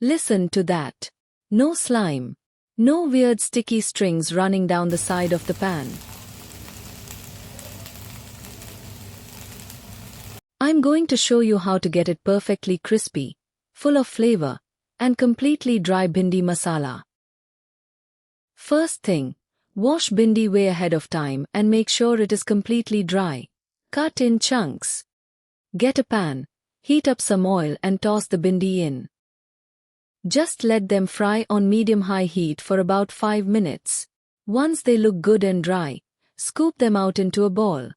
Listen to that. No slime. No weird sticky strings running down the side of the pan. I'm going to show you how to get it perfectly crispy, full of flavor, and completely dry bhindi masala. First thing, wash bhindi way ahead of time and make sure it is completely dry. Cut in chunks. Get a pan, heat up some oil and toss the bhindi in. Just let them fry on medium-high heat for about 5 minutes. Once they look good and dry, scoop them out into a ball.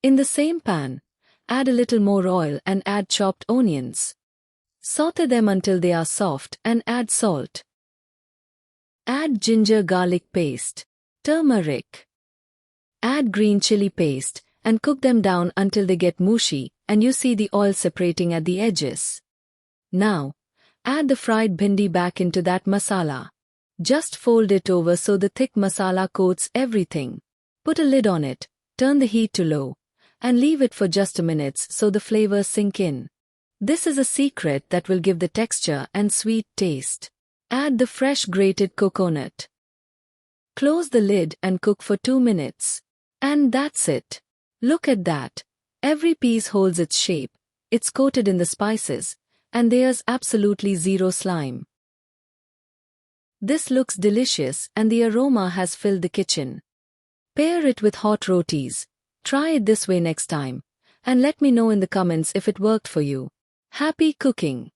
In the same pan, add a little more oil and add chopped onions. Saute them until they are soft and add salt. Add ginger garlic paste, turmeric. Add green chili paste and cook them down until they get mushy and you see the oil separating at the edges. Now, add the fried bhindi back into that masala. Just fold it over so the thick masala coats everything. Put a lid on it, turn the heat to low, and leave it for just a minute so the flavors sink in. This is a secret that will give the texture and sweet taste. Add the fresh grated coconut. Close the lid and cook for 2 minutes. And that's it. Look at that. Every piece holds its shape, it's coated in the spices, and there's absolutely zero slime. This looks delicious and the aroma has filled the kitchen. Pair it with hot rotis. Try it this way next time, and let me know in the comments if it worked for you. Happy cooking!